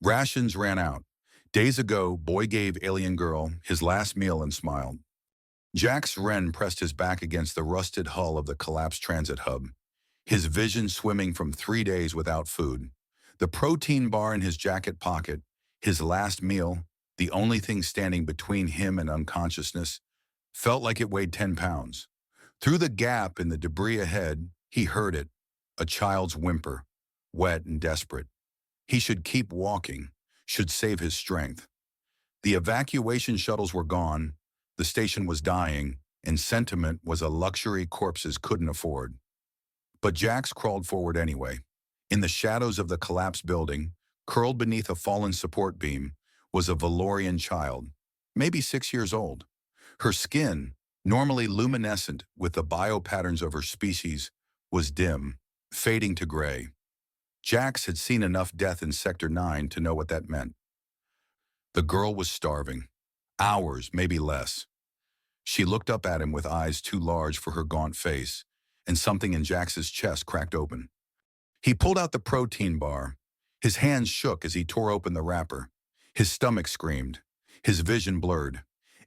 Rations ran out. Days ago, boy gave alien girl his last meal and smiled. Jax Wren pressed his back against the rusted hull of the collapsed transit hub, his vision swimming from 3 days without food. The protein bar in his jacket pocket, his last meal, the only thing standing between him and unconsciousness, felt like it weighed 10 pounds. Through the gap in the debris ahead, he heard it, a child's whimper, wet and desperate. He should keep walking, should save his strength. The evacuation shuttles were gone, the station was dying, and sentiment was a luxury corpses couldn't afford. But Jax crawled forward anyway. In the shadows of the collapsed building, curled beneath a fallen support beam, was a Valorian child, maybe 6 years old. Her skin, normally luminescent with the biopatterns of her species, was dim, fading to gray. Jax had seen enough death in Sector 9 to know what that meant. The girl was starving. Hours, maybe less. She looked up at him with eyes too large for her gaunt face, and something in Jax's chest cracked open. He pulled out the protein bar. His hands shook as he tore open the wrapper. His stomach screamed. His vision blurred.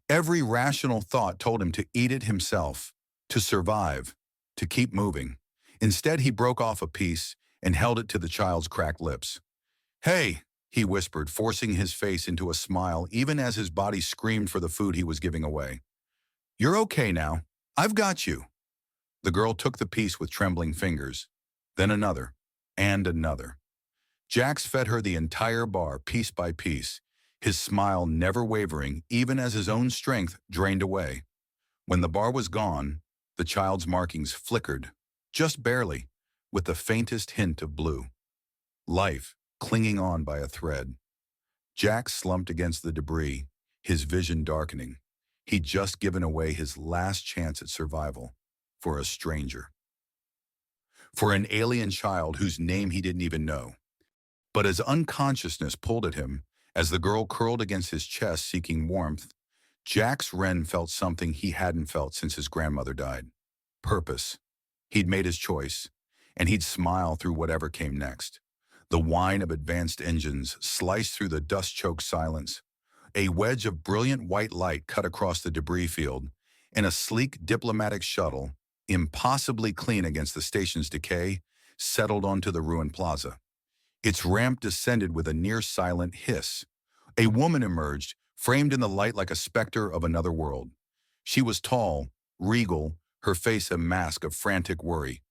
Every rational thought told him to eat it himself, to survive, to keep moving. Instead, he broke off a piece and held it to the child's cracked lips. "Hey," he whispered, forcing his face into a smile even as his body screamed for the food he was giving away. "You're okay now. I've got you." The girl took the piece with trembling fingers, then another, and another. Jax fed her the entire bar, piece by piece, his smile never wavering even as his own strength drained away. When the bar was gone, the child's markings flickered, just barely, with the faintest hint of blue. Life clinging on by a thread. Jax slumped against the debris, his vision darkening. He'd just given away his last chance at survival for a stranger. For an alien child whose name he didn't even know. But as unconsciousness pulled at him, as the girl curled against his chest seeking warmth, Jax Wren felt something he hadn't felt since his grandmother died. Purpose. He'd made his choice, and he'd smile through whatever came next. The whine of advanced engines sliced through the dust-choked silence. A wedge of brilliant white light cut across the debris field, and a sleek diplomatic shuttle, impossibly clean against the station's decay, settled onto the ruined plaza. Its ramp descended with a near-silent hiss. A woman emerged, framed in the light like a specter of another world. She was tall, regal, her face a mask of frantic worry.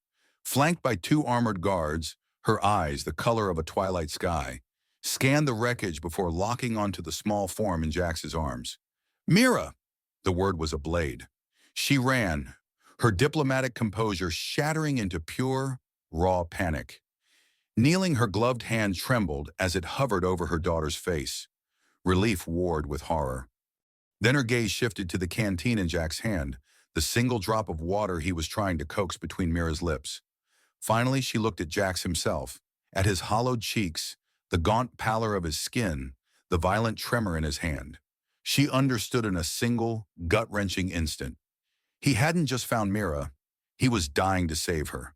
Flanked by 2 armored guards, her eyes, the color of a twilight sky, scanned the wreckage before locking onto the small form in Jax's arms. "Mira!" The word was a blade. She ran, her diplomatic composure shattering into pure, raw panic. Kneeling, her gloved hand trembled as it hovered over her daughter's face. Relief warred with horror. Then her gaze shifted to the canteen in Jack's hand, the single drop of water he was trying to coax between Mira's lips. Finally, she looked at Jax himself, at his hollowed cheeks, the gaunt pallor of his skin, the violent tremor in his hand. She understood in a single, gut-wrenching instant. He hadn't just found Mira, he was dying to save her.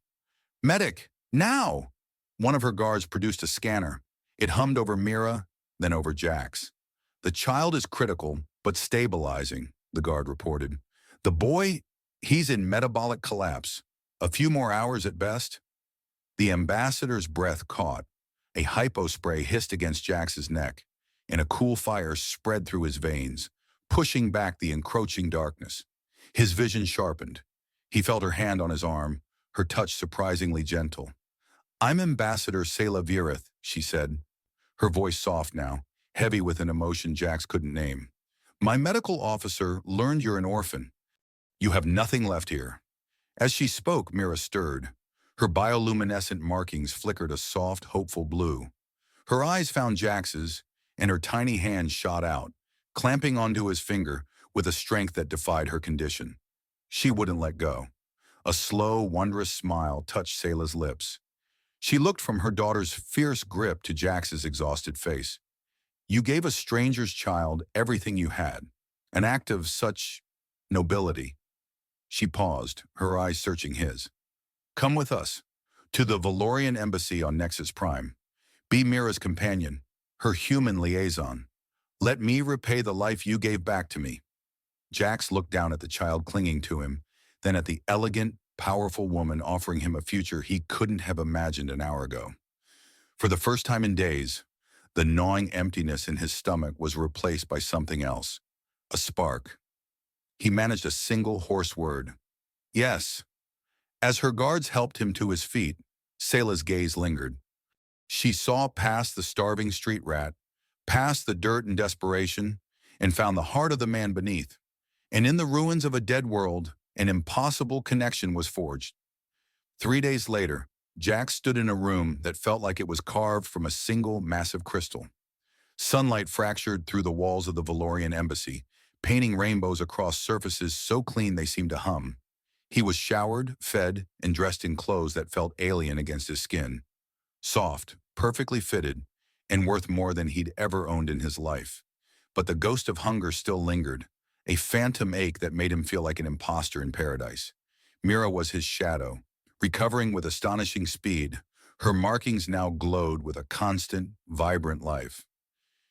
"Medic, now!" One of her guards produced a scanner. It hummed over Mira, then over Jax. "The child is critical, but stabilizing," the guard reported. "The boy, he's in metabolic collapse. A few more hours at best." The ambassador's breath caught. A hypospray hissed against Jax's neck, and a cool fire spread through his veins, pushing back the encroaching darkness. His vision sharpened. He felt her hand on his arm, her touch surprisingly gentle. "I'm Ambassador Selah Virith," she said, her voice soft now, heavy with an emotion Jax couldn't name. "My medical officer learned you're an orphan. You have nothing left here." As she spoke, Mira stirred. Her bioluminescent markings flickered a soft, hopeful blue. Her eyes found Jax's, and her tiny hand shot out, clamping onto his finger with a strength that defied her condition. She wouldn't let go. A slow, wondrous smile touched Selah's lips. She looked from her daughter's fierce grip to Jax's exhausted face. "You gave a stranger's child everything you had, an act of such nobility." She paused, her eyes searching his. "Come with us, to the Valorian embassy on Nexus Prime. Be Mira's companion. her human liaison. Let me repay the life you gave back to me. Jax looked down at the child clinging to him, then at the elegant, powerful woman offering him a future he couldn't have imagined an hour ago. For the first time in days, the gnawing emptiness in his stomach was replaced by something else, a spark. He managed a single hoarse word. Yes. As her guards helped him to his feet, Sayla's gaze lingered. She saw past the starving street rat, past the dirt and desperation, and found the heart of the man beneath. And in the ruins of a dead world, an impossible connection was forged. 3 days later, Jack stood in a room that felt like it was carved from a single massive crystal. Sunlight fractured through the walls of the Valorian embassy, painting rainbows across surfaces so clean they seemed to hum. He was showered, fed, and dressed in clothes that felt alien against his skin. Soft, perfectly fitted, and worth more than he'd ever owned in his life. But the ghost of hunger still lingered, a phantom ache that made him feel like an imposter in paradise. Mira was his shadow, recovering with astonishing speed. Her markings now glowed with a constant, vibrant life.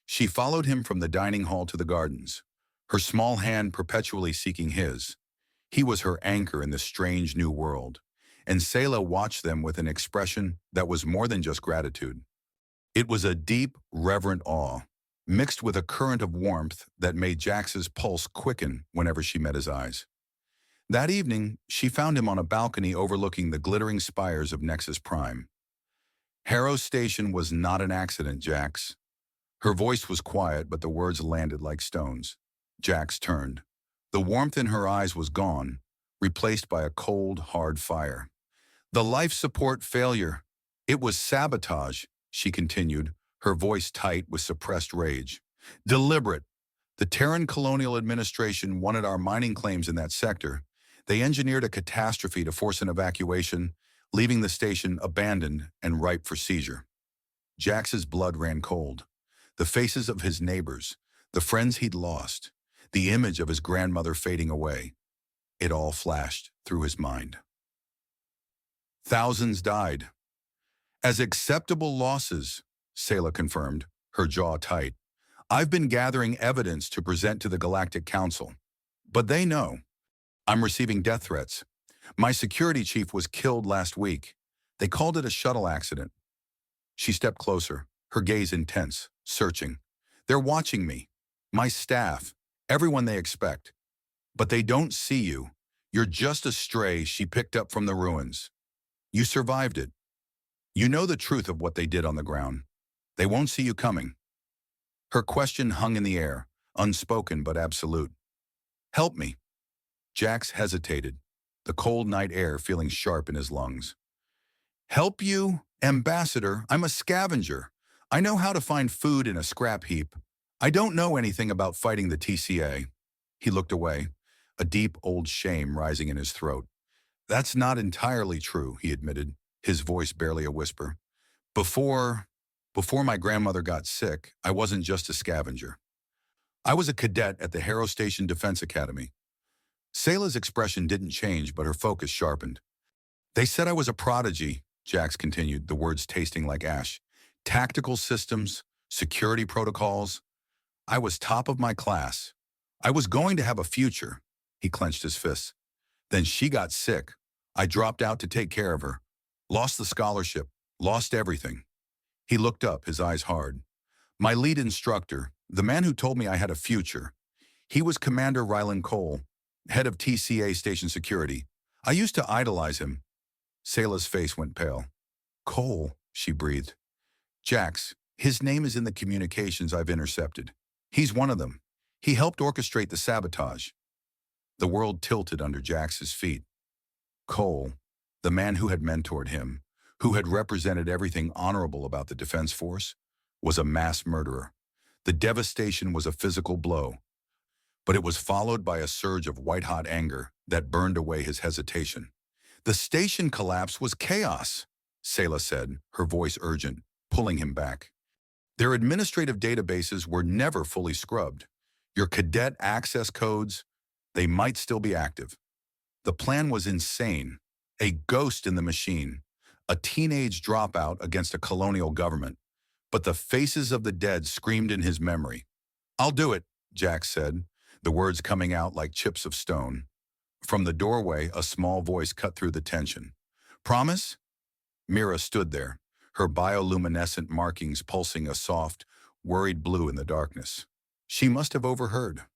She followed him from the dining hall to the gardens, her small hand perpetually seeking his. He was her anchor in this strange new world, and Sayla watched them with an expression that was more than just gratitude. It was a deep, reverent awe, mixed with a current of warmth that made Jax's pulse quicken whenever she met his eyes. That evening, she found him on a balcony overlooking the glittering spires of Nexus Prime. Harrow Station was not an accident, Jax. Her voice was quiet, but the words landed like stones. Jax turned. The warmth in her eyes was gone, replaced by a cold, hard fire. The life support failure. It was sabotage, she continued, her voice tight with suppressed rage. Deliberate. The Terran Colonial Administration wanted our mining claims in that sector. They engineered a catastrophe to force an evacuation, leaving the station abandoned and ripe for seizure. Jax's blood ran cold. The faces of his neighbors, the friends he'd lost, the image of his grandmother fading away. It all flashed through his mind. Thousands died. As acceptable losses, Sayla confirmed, her jaw tight. I've been gathering evidence to present to the Galactic Council. But they know. I'm receiving death threats. My security chief was killed last week. They called it a shuttle accident. She stepped closer, her gaze intense, searching. They're watching me. My staff. Everyone they expect. But they don't see you. You're just a stray she picked up from the ruins. You survived it. You know the truth of what they did on the ground. They won't see you coming. Her question hung in the air, unspoken but absolute. Help me. Jax hesitated, the cold night air feeling sharp in his lungs. Help you? Ambassador, I'm a scavenger. I know how to find food in a scrap heap. I don't know anything about fighting the TCA. He looked away, a deep old shame rising in his throat. That's not entirely true, he admitted, his voice barely a whisper. Before my grandmother got sick, I wasn't just a scavenger. I was a cadet at the Harrow Station Defense Academy. Sayla's expression didn't change, but her focus sharpened. They said I was a prodigy, Jax continued, the words tasting like ash. Tactical systems, security protocols. I was top of my class. I was going to have a future. He clenched his fists. Then she got sick. I dropped out to take care of her. Lost the scholarship. Lost everything. He looked up, his eyes hard. My lead instructor, the man who told me I had a future, he was Commander Rylan Cole, head of TCA Station Security. I used to idolize him. Sayla's face went pale. Cole, she breathed. Jax, his name is in the communications I've intercepted. He's one of them. He helped orchestrate the sabotage. The world tilted under Jax's feet. Cole, the man who had mentored him, who had represented everything honorable about the Defense Force, was a mass murderer. The devastation was a physical blow, but it was followed by a surge of white-hot anger that burned away his hesitation. The station collapse was chaos, Sayla said, her voice urgent, pulling him back. Their administrative databases were never fully scrubbed. Your cadet access codes, they might still be active. The plan was insane, a ghost in the machine, a teenage dropout against a colonial government. but the faces of the dead screamed in his memory. "I'll do it," Jack said, the words coming out like chips of stone. From the doorway, a small voice cut through the tension. "Promise?" Mira stood there, her bioluminescent markings pulsing a soft, worried blue in the darkness. She must have overheard.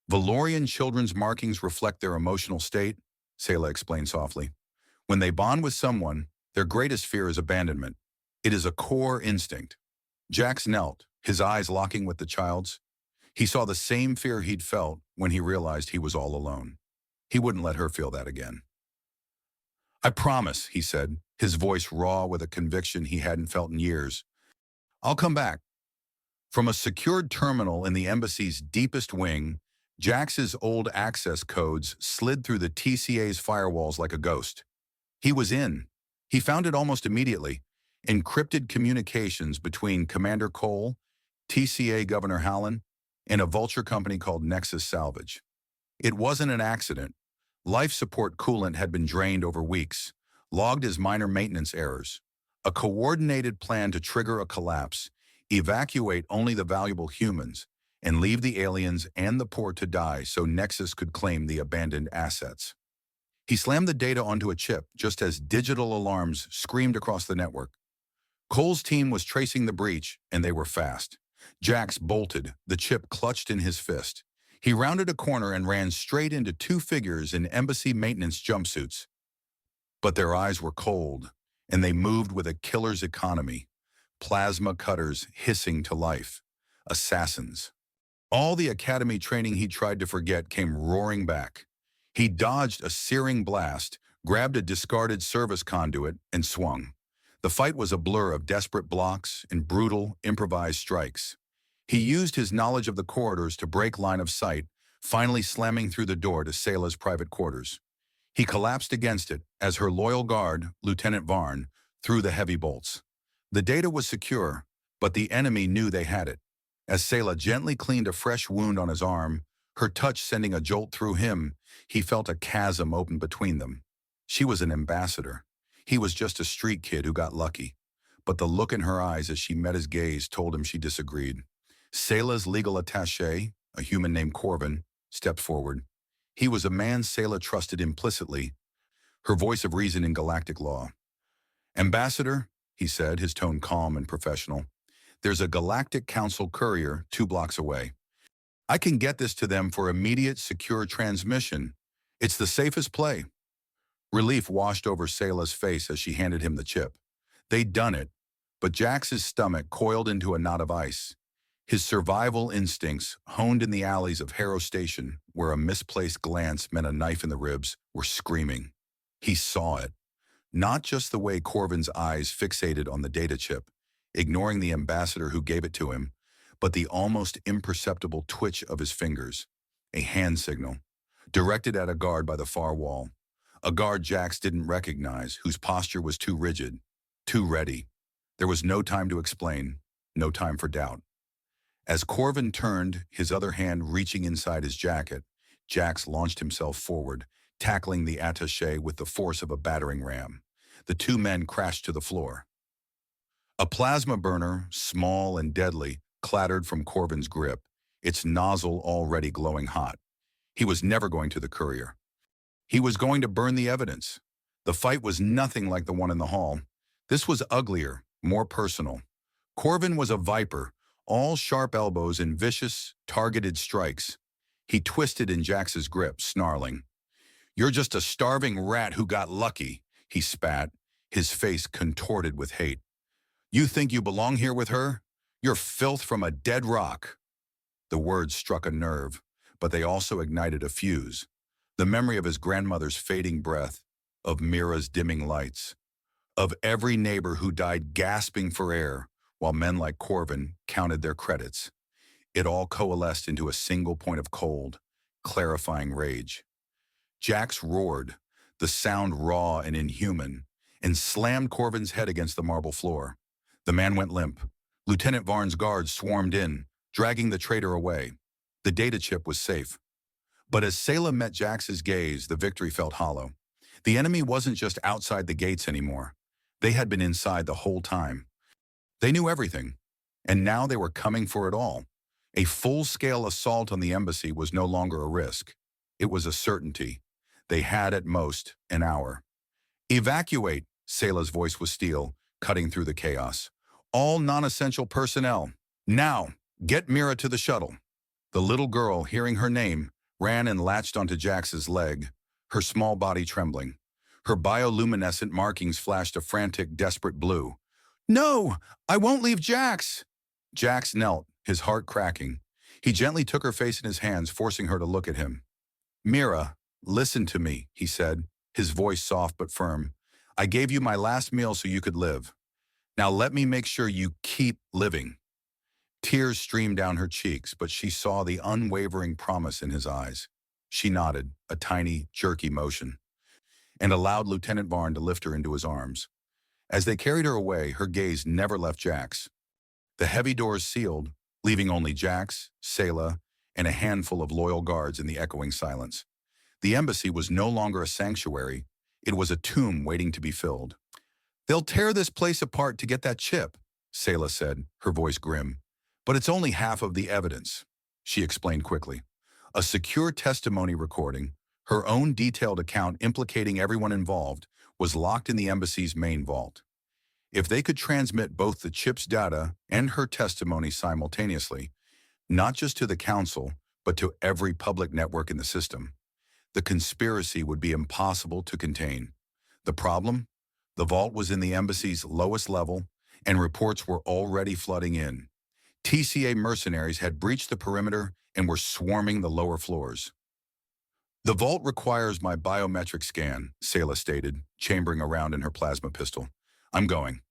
"Valorian children's markings reflect their emotional state," Selah explained softly. "When they bond with someone, their greatest fear is abandonment. It is a core instinct." Jax knelt, his eyes locking with the child's. He saw the same fear he'd felt when he realized he was all alone. He wouldn't let her feel that again. "I promise," he said, his voice raw with a conviction he hadn't felt in years. "I'll come back." From a secured terminal in the embassy's deepest wing, Jax's old access codes slid through the TCA's firewalls like a ghost. He was in. He found it almost immediately. Encrypted communications between Commander Cole, TCA Governor Hallen, and a vulture company called Nexus Salvage. It wasn't an accident. Life support coolant had been drained over weeks, logged as minor maintenance errors. A coordinated plan to trigger a collapse, evacuate only the valuable humans, and leave the aliens and the poor to die so Nexus could claim the abandoned assets. He slammed the data onto a chip just as digital alarms screamed across the network. Cole's team was tracing the breach, and they were fast. Jax bolted, the chip clutched in his fist. He rounded a corner and ran straight into two figures in embassy maintenance jumpsuits. But their eyes were cold, and they moved with a killer's economy. Plasma cutters hissing to life. Assassins. All the academy training he tried to forget came roaring back. He dodged a searing blast, grabbed a discarded service conduit, and swung. The fight was a blur of desperate blocks and brutal, improvised strikes. He used his knowledge of the corridors to break line of sight, finally slamming through the door to Selah's private quarters. He collapsed against it as her loyal guard, Lieutenant Varn, threw the heavy bolts. The data was secure, but the enemy knew they had it. As Selah gently cleaned a fresh wound on his arm, her touch sending a jolt through him, he felt a chasm open between them. She was an ambassador. He was just a street kid who got lucky. But the look in her eyes as she met his gaze told him she disagreed. Selah's legal attaché, a human named Corvin, stepped forward. He was a man Selah trusted implicitly, her voice of reason in galactic law. "Ambassador," he said, his tone calm and professional, "there's a Galactic Council courier 2 blocks away. I can get this to them for immediate, secure transmission. It's the safest play." Relief washed over Selah's face as she handed him the chip. They'd done it, but Jax's stomach coiled into a knot of ice. His survival instincts, honed in the alleys of Harrow Station, where a misplaced glance meant a knife in the ribs, were screaming. He saw it. Not just the way Corvin's eyes fixated on the data chip, ignoring the ambassador who gave it to him, but the almost imperceptible twitch of his fingers. A hand signal, directed at a guard by the far wall. A guard Jax didn't recognize, whose posture was too rigid, too ready. There was no time to explain, no time for doubt. As Corvin turned, his other hand reaching inside his jacket, Jax launched himself forward, tackling the attaché with the force of a battering ram. The two men crashed to the floor. A plasma burner, small and deadly, clattered from Corvin's grip, its nozzle already glowing hot. He was never going to the courier. He was going to burn the evidence. The fight was nothing like the one in the hall. This was uglier, more personal. Corvin was a viper, all sharp elbows and vicious, targeted strikes. He twisted in Jax's grip, snarling. "You're just a starving rat who got lucky," he spat, his face contorted with hate. "You think you belong here with her? You're filth from a dead rock." The words struck a nerve, but they also ignited a fuse. The memory of his grandmother's fading breath, of Mira's dimming lights, of every neighbor who died gasping for air while men like Corvin counted their credits. It all coalesced into a single point of cold, clarifying rage. Jax roared, the sound raw and inhuman, and slammed Corvin's head against the marble floor. The man went limp. Lieutenant Varn's guards swarmed in, dragging the traitor away. The data chip was safe. But as Selah met Jax's gaze, the victory felt hollow. The enemy wasn't just outside the gates anymore. They had been inside the whole time. They knew everything. And now they were coming for it all. A full-scale assault on the embassy was no longer a risk. It was a certainty. They had, at most, an hour. "Evacuate," Sayla's voice was steel, cutting through the chaos. "All non-essential personnel. Now, get Mira to the shuttle." The little girl, hearing her name, ran and latched onto Jax's leg, her small body trembling. Her bioluminescent markings flashed a frantic, desperate blue. "No! I won't leave Jax!" Jax knelt, his heart cracking. He gently took her face in his hands, forcing her to look at him. "Mira, listen to me," he said, his voice soft but firm. "I gave you my last meal so you could live. Now let me make sure you keep living." Tears streamed down her cheeks, but she saw the unwavering promise in his eyes. She nodded, a tiny, jerky motion, and allowed Lieutenant Varn to lift her into his arms. As they carried her away, her gaze never left Jax. The heavy doors sealed, leaving only Jax, Sayla, and a handful of loyal guards in the echoing silence. The embassy was no longer a sanctuary. It was a tomb waiting to be filled. "They'll tear this place apart to get that chip," Sayla said, her voice grim. "But it's only half of the evidence," she explained quickly. A secure testimony recording, her own detailed account implicating everyone involved, was locked in the embassy's main vault. If they could transmit both the chip's data and her testimony simultaneously, not just to the Council, but to every public network in the system, the conspiracy would be impossible to contain. The problem? The vault was in the embassy's lowest level, and reports were already flooding in. TCA mercenaries had breached the perimeter and were swarming the lower floors. "The vault requires my biometric scan," Sayla stated, chambering around in her plasma pistol. "I'm going."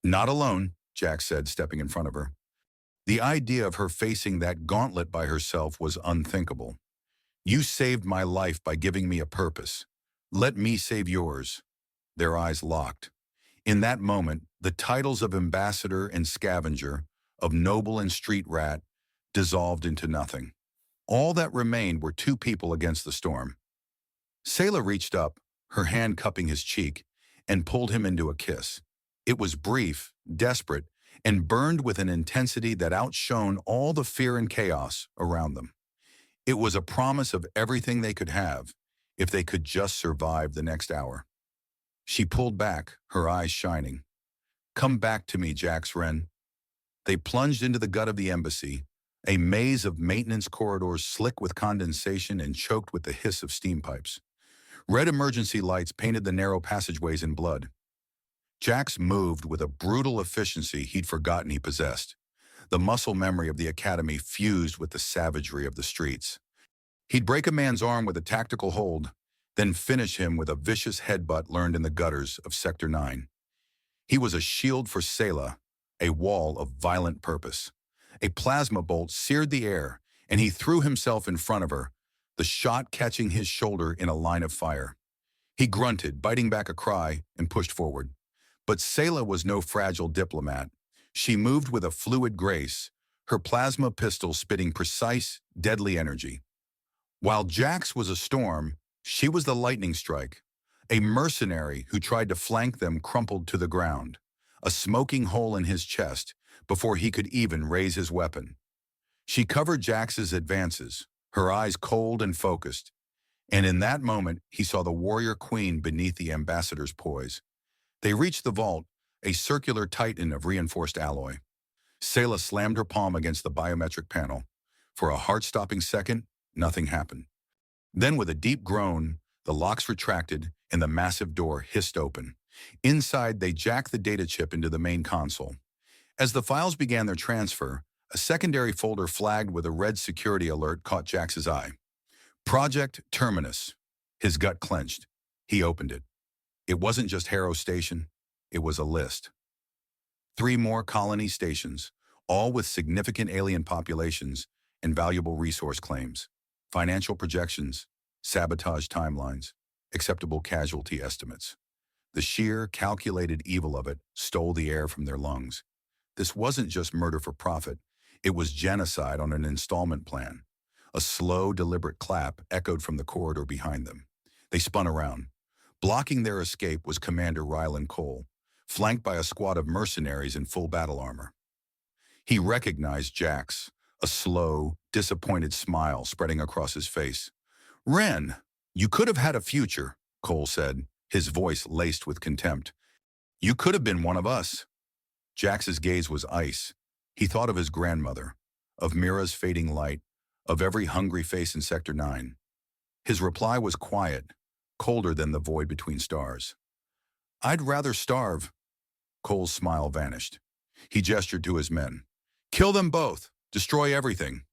"Not alone," Jax said, stepping in front of her. The idea of her facing that gauntlet by herself was unthinkable. "You saved my life by giving me a purpose. Let me save yours." Their eyes locked. In that moment, the titles of ambassador and scavenger, of noble and street rat, dissolved into nothing. All that remained were two people against the storm. Sayla reached up, her hand cupping his cheek, and pulled him into a kiss. It was brief, desperate, and burned with an intensity that outshone all the fear and chaos around them. It was a promise of everything they could have, if they could just survive the next hour. She pulled back, her eyes shining. "Come back to me, Jax Wren." They plunged into the gut of the embassy, a maze of maintenance corridors slick with condensation and choked with the hiss of steam pipes. Red emergency lights painted the narrow passageways in blood. Jax moved with a brutal efficiency he'd forgotten he possessed. The muscle memory of the academy fused with the savagery of the streets. He'd break a man's arm with a tactical hold, then finish him with a vicious headbutt learned in the gutters of Sector 9. He was a shield for Sayla, a wall of violent purpose. A plasma bolt seared the air, and he threw himself in front of her, the shot catching his shoulder in a line of fire. He grunted, biting back a cry, and pushed forward. But Sayla was no fragile diplomat. She moved with a fluid grace, her plasma pistol spitting precise, deadly energy. While Jax was a storm, she was the lightning strike. A mercenary who tried to flank them crumpled to the ground, a smoking hole in his chest before he could even raise his weapon. She covered Jax's advances, her eyes cold and focused, and in that moment he saw the warrior queen beneath the ambassador's poise. They reached the vault, a circular titan of reinforced alloy. Sayla slammed her palm against the biometric panel. For a heart-stopping second, nothing happened. Then with a deep groan, the locks retracted and the massive door hissed open. Inside, they jacked the data chip into the main console. As the files began their transfer, a secondary folder flagged with a red security alert caught Jax's eye. Project Terminus. His gut clenched. He opened it. It wasn't just Harrow Station, it was a list. 3 more colony stations, all with significant alien populations and valuable resource claims, financial projections, sabotage timelines, acceptable casualty estimates. The sheer, calculated evil of it stole the air from their lungs. This wasn't just murder for profit, it was genocide on an installment plan. A slow, deliberate clap echoed from the corridor behind them. They spun around. Blocking their escape was Commander Rylan Cole, flanked by a squad of mercenaries in full battle armor. He recognized Jax, a slow, disappointed smile spreading across his face. "Ren, you could have had a future," Cole said, his voice laced with contempt. "You could have been one of us." Jax's gaze was ice. He thought of his grandmother, of Mira's fading light, of every hungry face in Sector 9. His reply was quiet, colder than the void between stars. "I'd rather starve." Cole's smile vanished. He gestured to his men. "Kill them both. Destroy everything."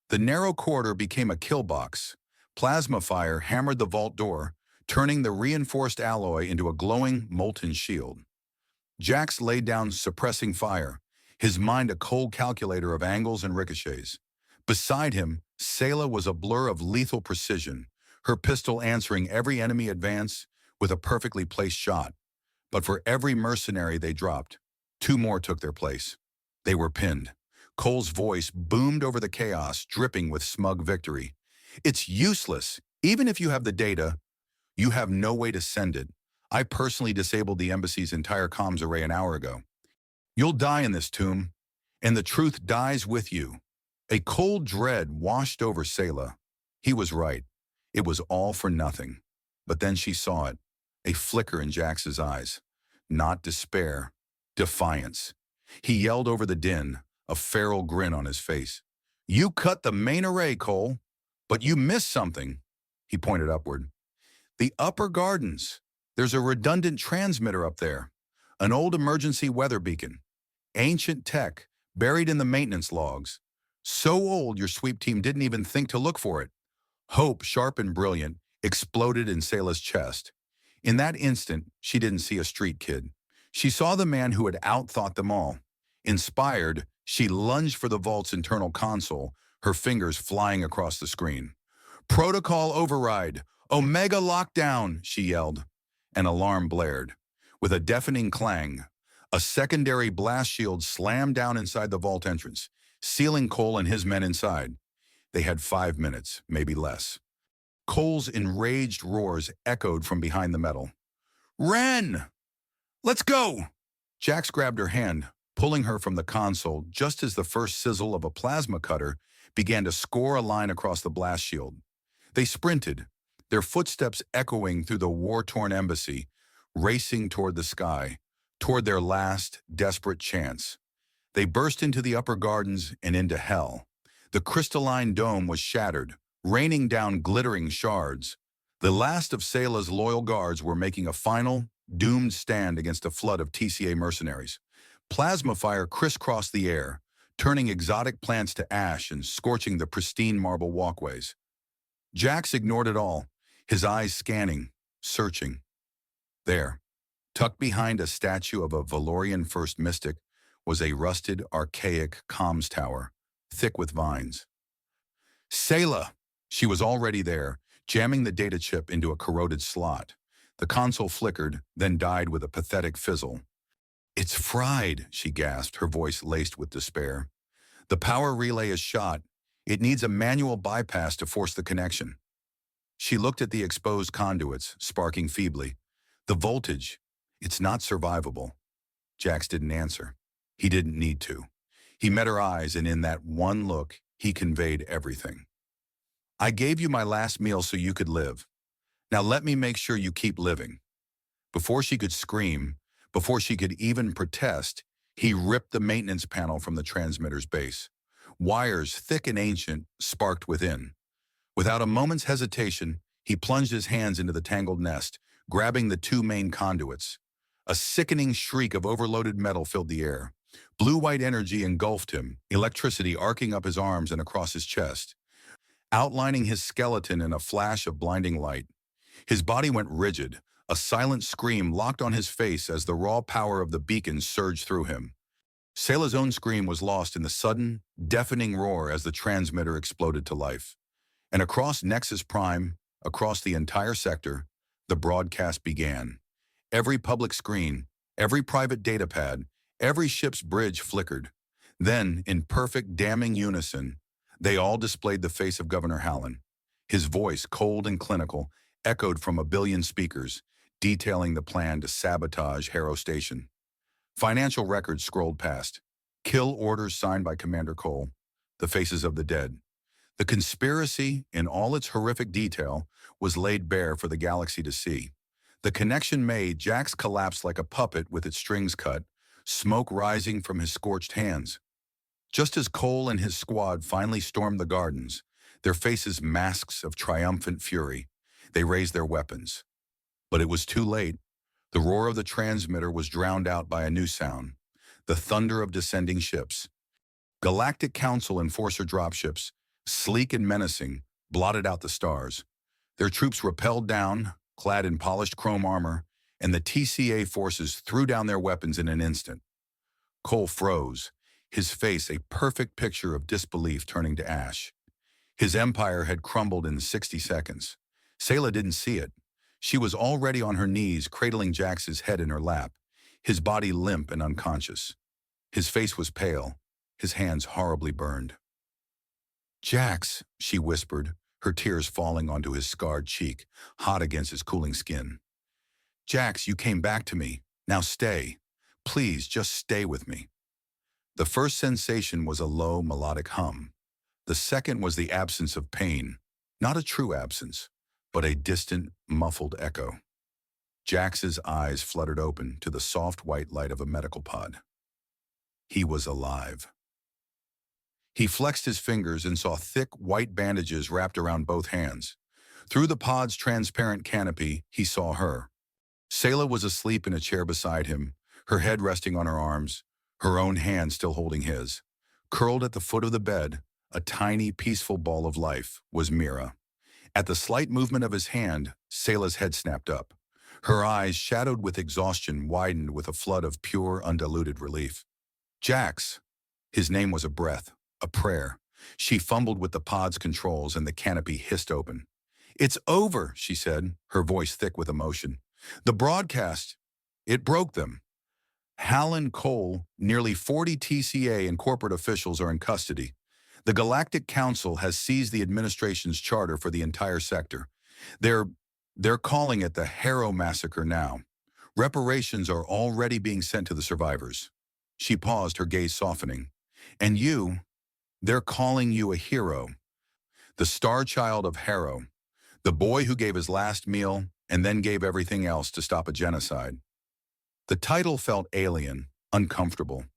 The narrow corridor became a kill box. Plasma fire hammered the vault door, turning the reinforced alloy into a glowing, molten shield. Jax laid down suppressing fire, his mind a cold calculator of angles and ricochets. Beside him, Sayla was a blur of lethal precision, her pistol answering every enemy advance with a perfectly placed shot. But for every mercenary they dropped, two more took their place. They were pinned. Cole's voice boomed over the chaos, dripping with smug victory. "It's useless. Even if you have the data, you have no way to send it. I personally disabled the embassy's entire comms array an hour ago. You'll die in this tomb, and the truth dies with you." A cold dread washed over Sayla. He was right. It was all for nothing. But then she saw it, a flicker in Jax's eyes. Not despair, defiance. He yelled over the din, a feral grin on his face. "You cut the main array, Cole, but you missed something." He pointed upward. "The upper gardens. There's a redundant transmitter up there. An old emergency weather beacon. Ancient tech, buried in the maintenance logs. So old your sweep team didn't even think to look for it." Hope, sharp and brilliant, exploded in Sayla's chest. In that instant, she didn't see a street kid. She saw the man who had outthought them all. Inspired, she lunged for the vault's internal console, her fingers flying across the screen. "Protocol override! Omega lockdown!" she yelled. An alarm blared. With a deafening clang, a secondary blast shield slammed down inside the vault entrance, sealing Cole and his men inside. They had 5 minutes, maybe less. Cole's enraged roars echoed from behind the metal. "Ren! Let's go!" Jax grabbed her hand, pulling her from the console just as the first sizzle of a plasma cutter began to score a line across the blast shield. They sprinted, their footsteps echoing through the war-torn embassy, racing toward the sky, toward their last, desperate chance. They burst into the upper gardens and into hell. The crystalline dome was shattered, raining down glittering shards. The last of Sayla's loyal guards were making a final, doomed stand against a flood of TCA mercenaries. Plasma fire crisscrossed the air, turning exotic plants to ash and scorching the pristine marble walkways. Jax ignored it all, his eyes scanning, searching. There, tucked behind a statue of a Valorian first mystic, was a rusted, archaic comms tower, thick with vines. "Sayla!" She was already there, jamming the data chip into a corroded slot. The console flickered, then died with a pathetic fizzle. "It's fried," she gasped, her voice laced with despair. "The power relay is shot. It needs a manual bypass to force the connection." She looked at the exposed conduits, sparking feebly. "The voltage, it's not survivable." Jax didn't answer. He didn't need to. He met her eyes, and in that one look, he conveyed everything. "I gave you my last meal so you could live. Now let me make sure you keep living." Before she could scream, before she could even protest, he ripped the maintenance panel from the transmitter's base. Wires, thick and ancient, sparked within. Without a moment's hesitation, he plunged his hands into the tangled nest, grabbing the two main conduits. A sickening shriek of overloaded metal filled the air. Blue-white energy engulfed him, electricity arcing up his arms and across his chest, outlining his skeleton in a flash of blinding light. His body went rigid, a silent scream locked on his face as the raw power of the beacon surged through him. Sayla's own scream was lost in the sudden, deafening roar as the transmitter exploded to life. And across Nexus Prime, across the entire sector, the broadcast began. Every public screen, every private datapad, every ship's bridge flickered. Then, in perfect damning unison, they all displayed the face of Governor Hallen. His voice, cold and clinical, echoed from a billion speakers, detailing the plan to sabotage Harrow Station. Financial records scrolled past. Kill orders signed by Commander Cole, the faces of the dead. The conspiracy, in all its horrific detail, was laid bare for the galaxy to see. The connection made, Jax collapsed like a puppet with its strings cut, smoke rising from his scorched hands. Just as Cole and his squad finally stormed the gardens, their faces masks of triumphant fury, they raised their weapons. But it was too late. The roar of the transmitter was drowned out by a new sound, the thunder of descending ships. Galactic Council enforcer dropships, sleek and menacing, blotted out the stars. Their troops rappelled down, clad in polished chrome armor, and the TCA forces threw down their weapons in an instant. Cole froze, his face a perfect picture of disbelief turning to ash. His empire had crumbled in 60 seconds. Sayla didn't see it. She was already on her knees, cradling Jax's head in her lap, his body limp and unconscious. His face was pale, his hands horribly burned. "Jax," she whispered, her tears falling onto his scarred cheek, hot against his cooling skin. "Jax, you came back to me. Now stay. Please, just stay with me." The first sensation was a low, melodic hum. The second was the absence of pain, not a true absence, but a distant, muffled echo. Jax's eyes fluttered open to the soft white light of a medical pod. He was alive. He flexed his fingers and saw thick, white bandages wrapped around both hands. Through the pod's transparent canopy, he saw her. Sayla was asleep in a chair beside him, her head resting on her arms, her own hand still holding his. Curled at the foot of the bed, a tiny, peaceful ball of life, was Mira. At the slight movement of his hand, Sayla's head snapped up. Her eyes, shadowed with exhaustion, widened with a flood of pure, undiluted relief. "Jax." His name was a breath, a prayer. She fumbled with the pod's controls and the canopy hissed open. "It's over," she said, her voice thick with emotion. "The broadcast, it broke them. Hallen Cole, nearly 40 TCA and corporate officials are in custody. The Galactic Council has seized the administration's charter for the entire sector. They're calling it the Harrow Massacre now. Reparations are already being sent to the survivors." She paused, her gaze softening. "And you, they're calling you a hero. The star child of Harrow. The boy who gave his last meal and then gave everything else to stop a genocide." The title felt alien, uncomfortable.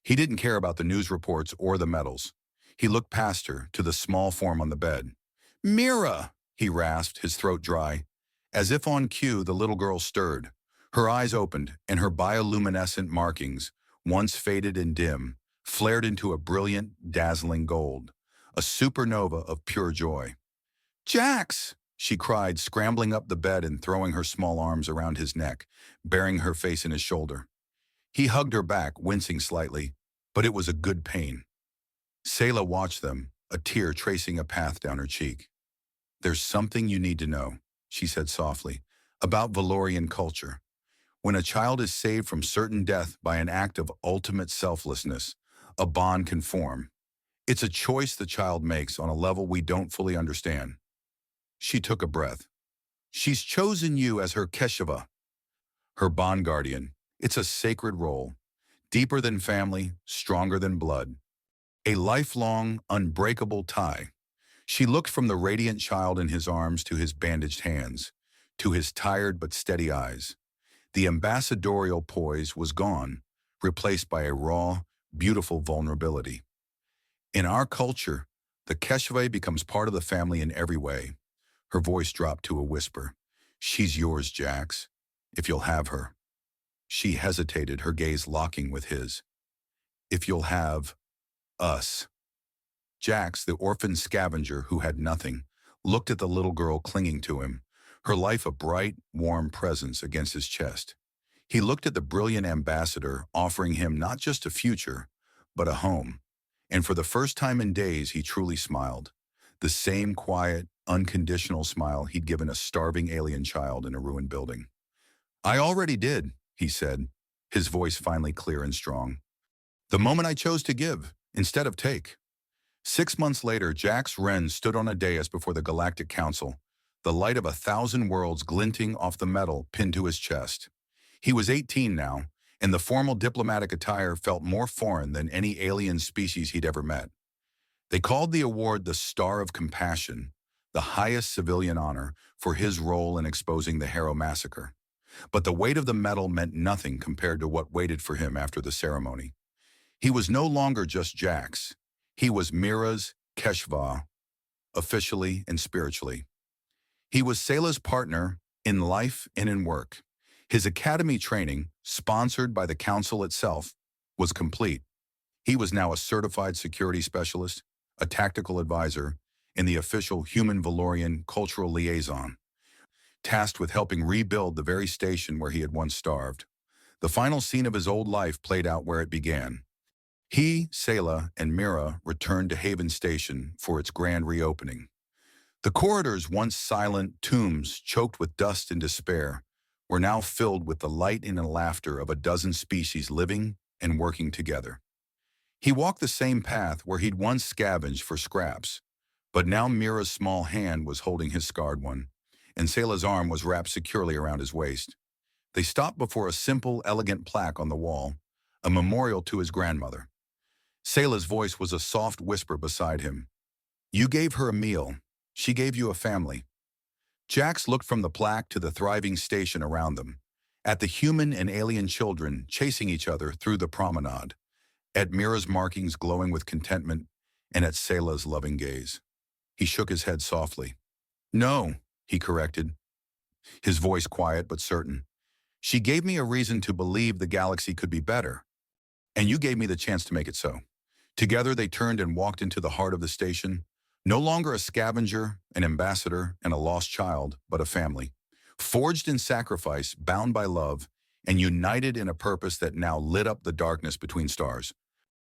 He didn't care about the news reports or the medals. He looked past her to the small form on the bed. "Mira!" he rasped, his throat dry. As if on cue, the little girl stirred. Her eyes opened, and her bioluminescent markings, once faded and dim, flared into a brilliant, dazzling gold, a supernova of pure joy. "Jax!" she cried, scrambling up the bed and throwing her small arms around his neck, burying her face in his shoulder. He hugged her back, wincing slightly, but it was a good pain. Sayla watched them, a tear tracing a path down her cheek. "There's something you need to know," she said softly, "about Valorian culture. When a child is saved from certain death by an act of ultimate selflessness, a bond can form. It's a choice the child makes on a level we don't fully understand." She took a breath. "She's chosen you as her Keshava, her bond guardian. It's a sacred role, deeper than family, stronger than blood. A lifelong, unbreakable tie." She looked from the radiant child in his arms to his bandaged hands, to his tired but steady eyes. The ambassadorial poise was gone, replaced by a raw, beautiful vulnerability. "In our culture, the Keshave becomes part of the family in every way." Her voice dropped to a whisper. "She's yours, Jax, if you'll have her." She hesitated, her gaze locking with his. "If you'll have us." Jax, the orphan scavenger who had nothing, looked at the little girl clinging to him, her life a bright, warm presence against his chest. He looked at the brilliant ambassador, offering him not just a future, but a home. And for the first time in days, he truly smiled. The same quiet, unconditional smile he'd given a starving alien child in a ruined building. "I already did," he said, his voice finally clear and strong. "The moment I chose to give, instead of take." 6 months later, Jax Wren stood on a dais before the Galactic Council, the light of 1,000 worlds glinting off the metal pinned to his chest. He was 18 now, and the formal diplomatic attire felt more foreign than any alien species he'd ever met. They called the award the Star of Compassion, the highest civilian honor for his role in exposing the Harrow massacre. But the weight of the medal meant nothing compared to what waited for him after the ceremony. He was no longer just Jax. He was Mira's Keshva, officially and spiritually. He was Selah's partner in life and in work. His academy training, sponsored by the council itself, was complete. He was now a certified security specialist, a tactical advisor, and the official human Valorian cultural liaison, tasked with helping rebuild the very station where he had once starved. The final scene of his old life played out where it began. He, Selah, and Mira returned to Haven Station for its grand reopening. The corridors, once silent tombs choked with dust and despair, were now filled with the light and laughter of a dozen species living and working together. He walked the same path where he'd once scavenged for scraps, but now Mira's small hand was holding his scarred one, and Selah's arm was wrapped securely around his waist. They stopped before a simple, elegant plaque on the wall, a memorial to his grandmother. Selah's voice was a soft whisper beside him. "You gave her a meal. She gave you a family." Jax looked from the plaque to the thriving station around them, at the human and alien children chasing each other through the promenade, at Mira's markings glowing with contentment, and at Selah's loving gaze. He shook his head softly. "No," he corrected, his voice quiet but certain. "She gave me a reason to believe the galaxy could be better, and you gave me the chance to make it so." Together they turned and walked into the heart of the station, no longer a scavenger, an ambassador, and a lost child, but a family, forged in sacrifice, bound by love, and united in a purpose that now lit up the darkness between stars.